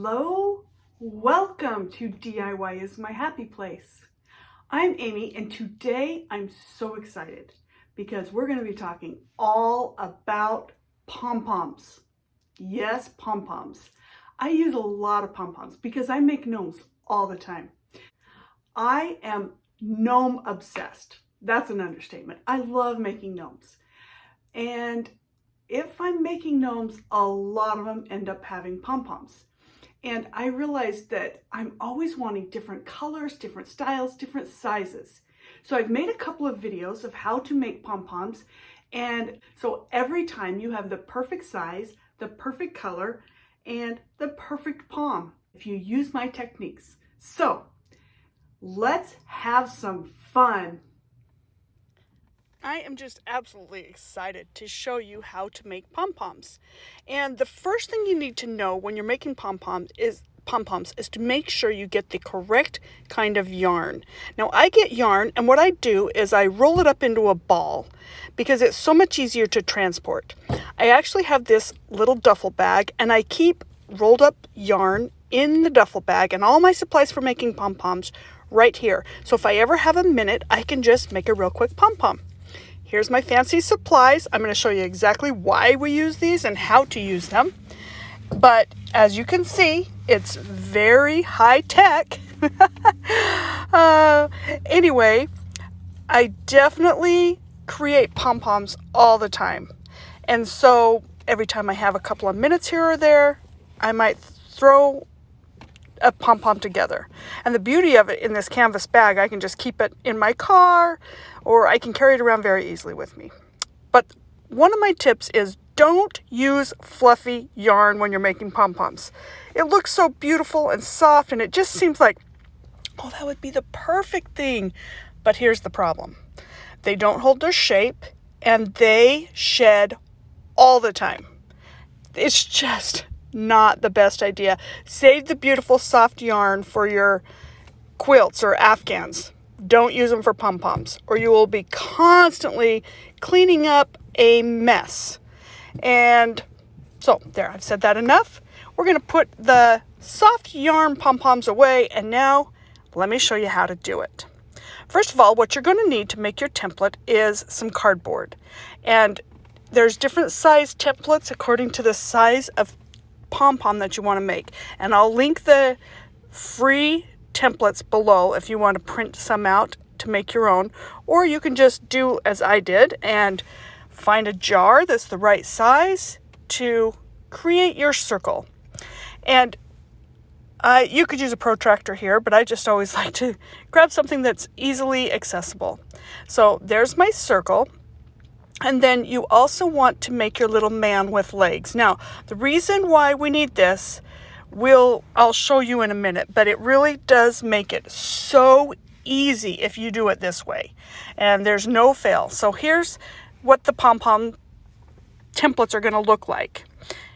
Hello, welcome to DIY is my happy place. I'm Amy and today I'm so excited because we're going to be talking all about pom poms. Yes, pom poms. I use a lot of pom poms because I make gnomes all the time. I am gnome obsessed. That's an understatement. I love making gnomes. And if I'm making gnomes, a lot of them end up having pom poms. And I realized that I'm always wanting different colors, different styles, different sizes. So I've made a couple of videos of how to make pom-poms. And so every time you have the perfect size, the perfect color, and the perfect pom if you use my techniques. So let's have some fun. I am just absolutely excited to show you how to make pom-poms. And the first thing you need to know when you're making pom-poms is to make sure you get the correct kind of yarn. Now I get yarn, and what I do is I roll it up into a ball because it's so much easier to transport. I actually have this little duffel bag, and I keep rolled up yarn in the duffel bag and all my supplies for making pom-poms right here. So if I ever have a minute, I can just make a real quick pom-pom. Here's my fancy supplies. I'm going to show you exactly why we use these and how to use them. But as you can see, it's very high tech. Anyway, I definitely create pom-poms all the time. And so every time I have a couple of minutes here or there, I might throw a pom-pom together. And the beauty of it in this canvas bag, I can just keep it in my car, or I can carry it around very easily with me. But one of my tips is don't use fluffy yarn when you're making pom-poms. It looks so beautiful and soft, and it just seems like, oh, that would be the perfect thing. But here's the problem. They don't hold their shape, and they shed all the time. It's just not the best idea. Save the beautiful soft yarn for your quilts or afghans. Don't use them for pom-poms, or you will be constantly cleaning up a mess. And so there, I've said that enough. We're going to put the soft yarn pom-poms away, and now let me show you how to do it. First of all, what you're going to need to make your template is some cardboard. And there's different size templates according to the size of pom-pom that you want to make, and I'll link the free templates below if you want to print some out to make your own, or you can just do as I did and find a jar that's the right size to create your circle. And you could use a protractor here, but I just always like to grab something that's easily accessible. So there's my circle. And then you also want to make your little man with legs. Now, the reason why we need this, I'll show you in a minute, but it really does make it so easy if you do it this way. And there's no fail. So here's what the pom-pom templates are going to look like.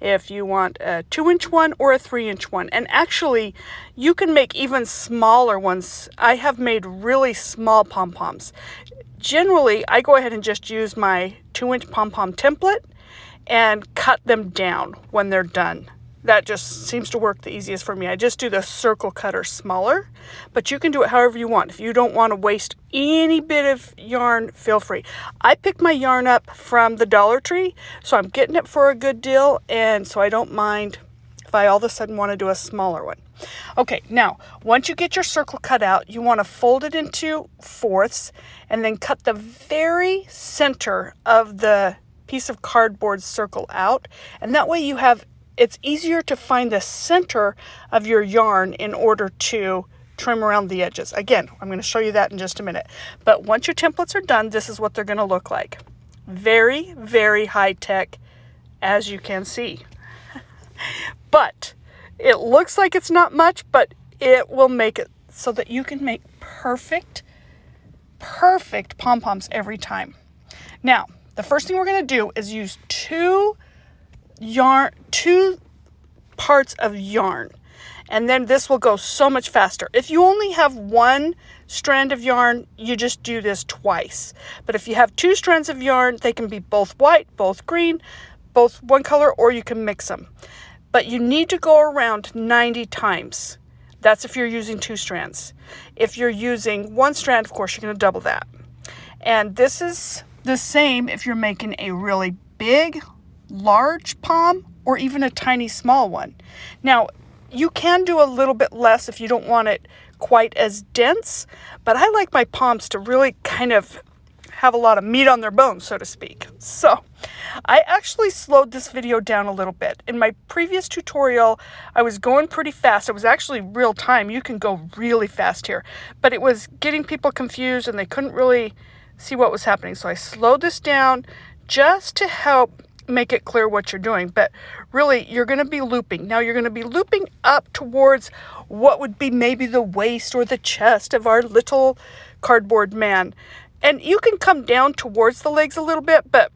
If you want a 2-inch one or a 3-inch one. And actually, you can make even smaller ones. I have made really small pom-poms. Generally, I go ahead and just use my 2-inch pom-pom template and cut them down when they're done. That just seems to work the easiest for me. I just do the circle cutter smaller, but you can do it however you want. If you don't want to waste any bit of yarn, feel free. I picked my yarn up from the Dollar Tree, so I'm getting it for a good deal, and so I don't mind if I all of a sudden want to do a smaller one. Okay, now, once you get your circle cut out, you want to fold it into fourths and then cut the very center of the piece of cardboard circle out. And that way it's easier to find the center of your yarn in order to trim around the edges. Again, I'm going to show you that in just a minute. But once your templates are done, this is what they're going to look like. Very, very high tech, as you can see. But it looks like it's not much, but it will make it so that you can make perfect pom-poms every time. Now, the first thing we're going to do is use two parts of yarn, and then this will go so much faster. If you only have one strand of yarn, you just do this twice. But if you have two strands of yarn, they can be both white, both green, both one color, or you can mix them. but you need to go around 90 times. That's if you're using 2 strands. If you're using 1 strand, of course, you're going to double that. And this is the same if you're making a really big, large pom or even a tiny, small one. Now, you can do a little bit less if you don't want it quite as dense, but I like my poms to really kind of have a lot of meat on their bones, so to speak. So I actually slowed this video down a little bit. In my previous tutorial, I was going pretty fast. It was actually real time. You can go really fast here, but it was getting people confused and they couldn't really see what was happening. So I slowed this down just to help make it clear what you're doing. But really, you're going to be looping. Now you're going to be looping up towards what would be maybe the waist or the chest of our little cardboard man. And you can come down towards the legs a little bit, but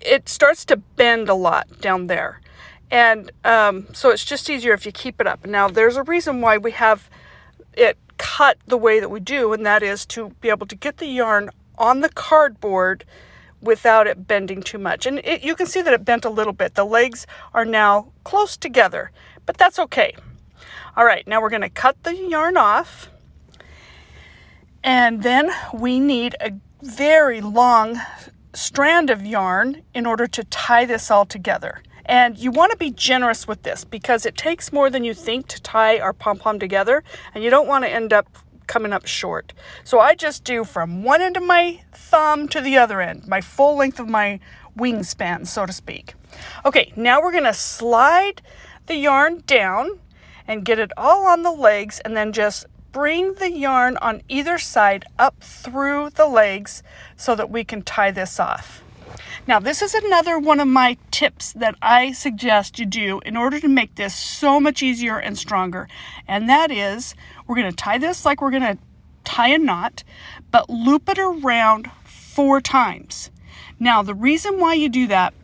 it starts to bend a lot down there. And so it's just easier if you keep it up. Now, there's a reason why we have it cut the way that we do, and that is to be able to get the yarn on the cardboard without it bending too much. And you can see that it bent a little bit. The legs are now close together, but that's okay. All right, now we're going to cut the yarn off. And then we need a very long strand of yarn in order to tie this all together. And you want to be generous with this because it takes more than you think to tie our pom-pom together, and you don't want to end up coming up short. So I just do from one end of my thumb to the other end, my full length of my wingspan, so to speak. Okay, now we're going to slide the yarn down and get it all on the legs, and then just bring the yarn on either side up through the legs so that we can tie this off. Now, this is another one of my tips that I suggest you do in order to make this so much easier and stronger. And that is, we're going to tie this like we're going to tie a knot, but loop it around 4 times. Now, the reason why you do that,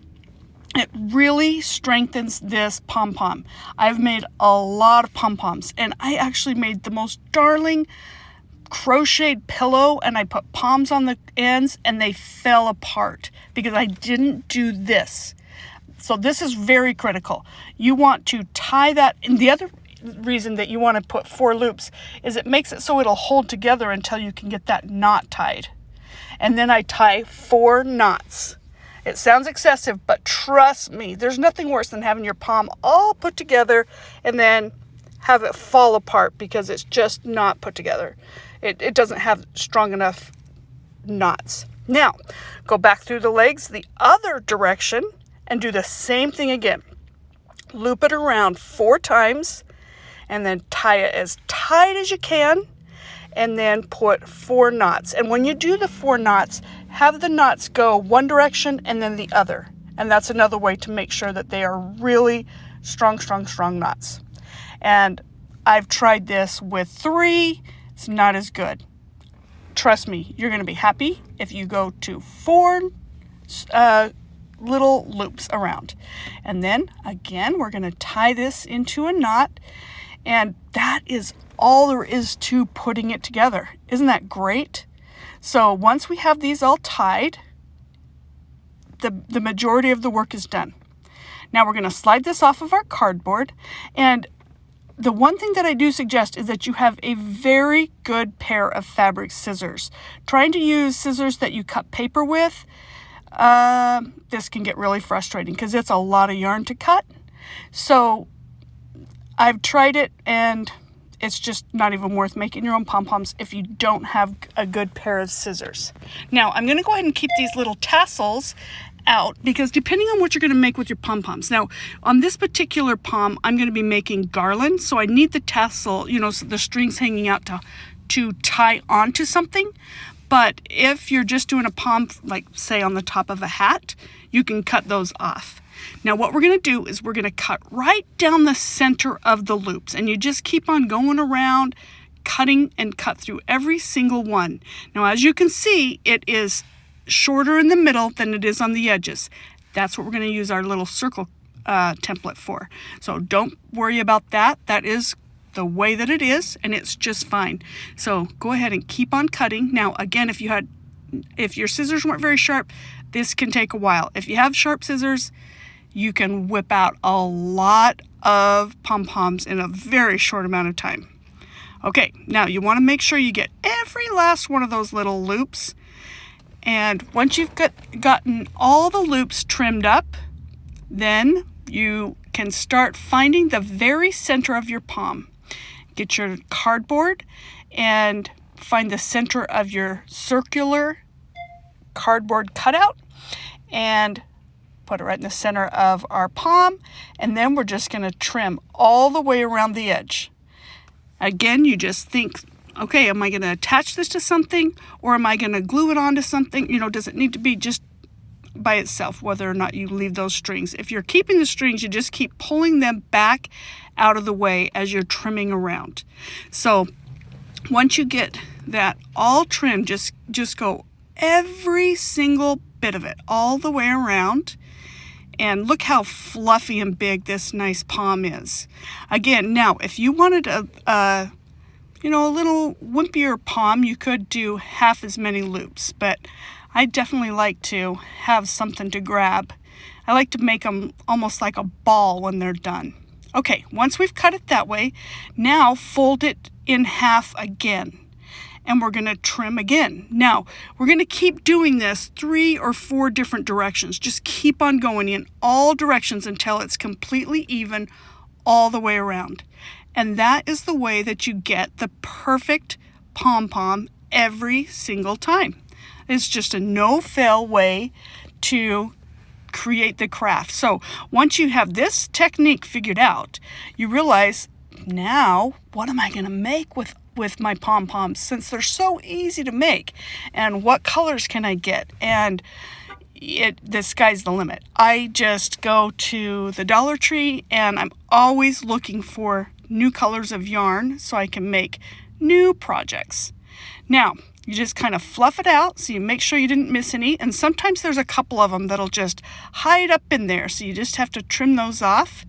it really strengthens this pom-pom. I've made a lot of pom-poms, and I actually made the most darling crocheted pillow, and I put poms on the ends, and they fell apart because I didn't do this. So this is very critical. You want to tie that, and the other reason that you want to put 4 loops is it makes it so it'll hold together until you can get that knot tied. And then I tie 4 knots. It sounds excessive, but trust me, there's nothing worse than having your pom all put together and then have it fall apart because it's just not put together. It doesn't have strong enough knots. Now, go back through the legs the other direction and do the same thing again. Loop it around 4 times and then tie it as tight as you can and then put 4 knots. And when you do the 4 knots, have the knots go one direction and then the other. And that's another way to make sure that they are really strong knots. And I've tried this with 3. It's not as good. Trust me, you're going to be happy if you go to 4 little loops around. And then again, we're going to tie this into a knot. And that is all there is to putting it together. Isn't that great? So once we have these all tied, the majority of the work is done. Now we're going to slide this off of our cardboard, and the one thing that I do suggest is that you have a very good pair of fabric scissors. Trying to use scissors that you cut paper with, this can get really frustrating because it's a lot of yarn to cut. So I've tried it, and it's just not even worth making your own pom-poms if you don't have a good pair of scissors. Now, I'm going to go ahead and keep these little tassels out because depending on what you're going to make with your pom-poms. Now, on this particular pom, I'm going to be making garland, so I need the tassel, so the strings hanging out to tie onto something. But if you're just doing a pom, like say on the top of a hat, you can cut those off. Now what we're going to do is we're going to cut right down the center of the loops, and you just keep on going around, cutting and cut through every single one. Now as you can see, it is shorter in the middle than it is on the edges. That's what we're going to use our little circle template for. So don't worry about that. That is the way that it is, and it's just fine. So go ahead and keep on cutting. Now again, if your scissors weren't very sharp, this can take a while. If you have sharp scissors, you can whip out a lot of pom-poms in a very short amount of time. Okay, now you want to make sure you get every last one of those little loops. And once you've gotten all the loops trimmed up, then you can start finding the very center of your pom. Get your cardboard and find the center of your circular cardboard cutout and put it right in the center of our pom. And then we're just going to trim all the way around the edge. Again, you just think, okay, am I going to attach this to something or am I going to glue it onto something? You know, does it need to be just by itself, whether or not you leave those strings? If you're keeping the strings, you just keep pulling them back out of the way as you're trimming around. So once you get that all trimmed, just go every single bit of it all the way around. And look how fluffy and big this nice pom is. Again, now if you wanted a little wimpier pom, you could do half as many loops, but I definitely like to have something to grab. I like to make them almost like a ball when they're done. Okay, once we've cut it that way, now fold it in half again. And we're going to trim again. Now, we're going to keep doing this 3 or 4 different directions. Just keep on going in all directions until it's completely even all the way around. And that is the way that you get the perfect pom-pom every single time. It's just a no-fail way to create the craft. So once you have this technique figured out, you realize, now what am I going to make with my pom-poms, since they're so easy to make, and what colors can I get? And the sky's the limit. I just go to the Dollar Tree and I'm always looking for new colors of yarn so I can make new projects. Now, you just kind of fluff it out so you make sure you didn't miss any, and sometimes there's a couple of them that'll just hide up in there, so you just have to trim those off.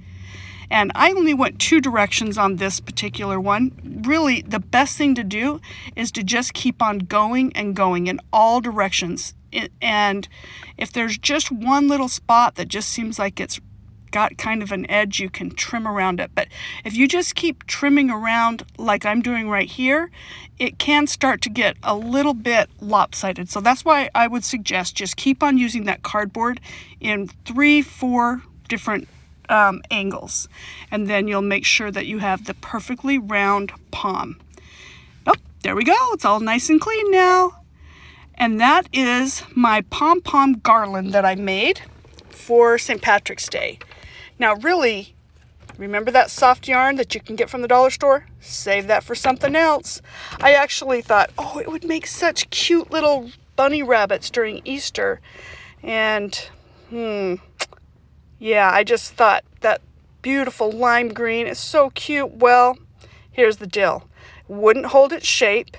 And I only went 2 directions on this particular one. Really, the best thing to do is to just keep on going and going in all directions. And if there's just one little spot that just seems like it's got kind of an edge, you can trim around it. But if you just keep trimming around like I'm doing right here, it can start to get a little bit lopsided. So that's why I would suggest just keep on using that cardboard in 3, 4 different angles, and then you'll make sure that you have the perfectly round pom. Oh, there we go. It's all nice and clean now. And that is my pom-pom garland that I made for St. Patrick's Day. Now, really, remember that soft yarn that you can get from the dollar store? Save that for something else. I actually thought, oh, it would make such cute little bunny rabbits during Easter. And, yeah, I just thought that beautiful lime green is so cute. Well, here's the deal. Wouldn't hold its shape,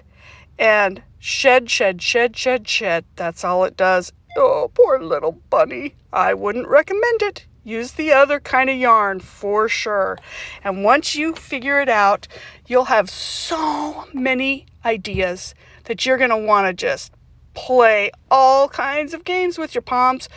and shed. That's all it does. Oh, poor little bunny. I wouldn't recommend it. Use the other kind of yarn for sure. And once you figure it out, you'll have so many ideas that you're going to want to just play all kinds of games with your poms,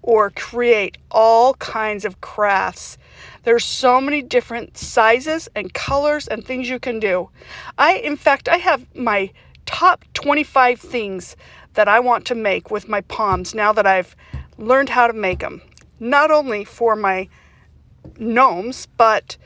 or create all kinds of crafts. There's so many different sizes and colors and things you can do. In fact, I have my top 25 things that I want to make with my poms now that I've learned how to make them. Not only for my gnomes, but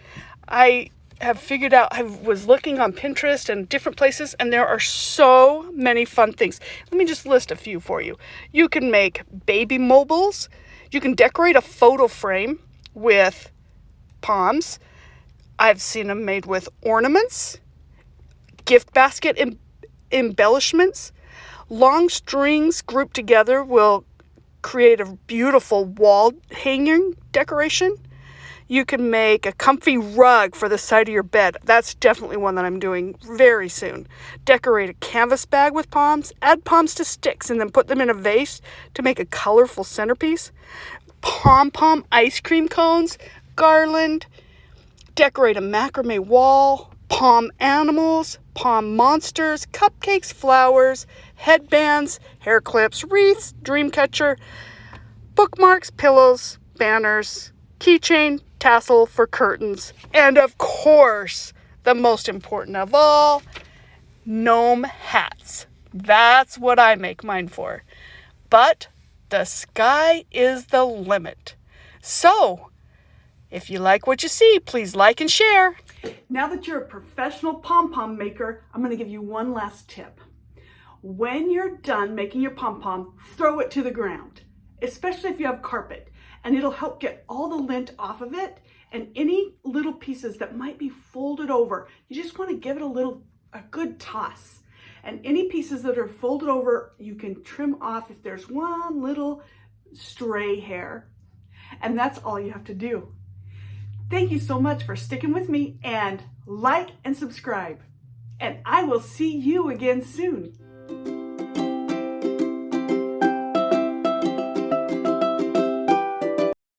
I have figured out, I was looking on Pinterest and different places, and there are so many fun things. Let me just list a few for you. You can make baby mobiles. You can decorate a photo frame with poms. I've seen them made with ornaments, gift basket embellishments. Long strings grouped together will create a beautiful wall hanging decoration. You can make a comfy rug for the side of your bed. That's definitely one that I'm doing very soon. Decorate a canvas bag with poms. Add poms to sticks and then put them in a vase to make a colorful centerpiece. Pom-pom ice cream cones, garland. Decorate a macrame wall. Pom animals, pom monsters, cupcakes, flowers, headbands, hair clips, wreaths, dream catcher, bookmarks, pillows, banners, keychain tassel for curtains, and of course, the most important of all, gnome hats. That's what I make mine for. But the sky is the limit. So, if you like what you see, please like and share. Now that you're a professional pom-pom maker, I'm going to give you one last tip. When you're done making your pom-pom, throw it to the ground, especially if you have carpet, and it'll help get all the lint off of it and any little pieces that might be folded over. You just want to give it a good toss. And any pieces that are folded over, you can trim off if there's one little stray hair. And that's all you have to do. Thank you so much for sticking with me, and like and subscribe. And I will see you again soon.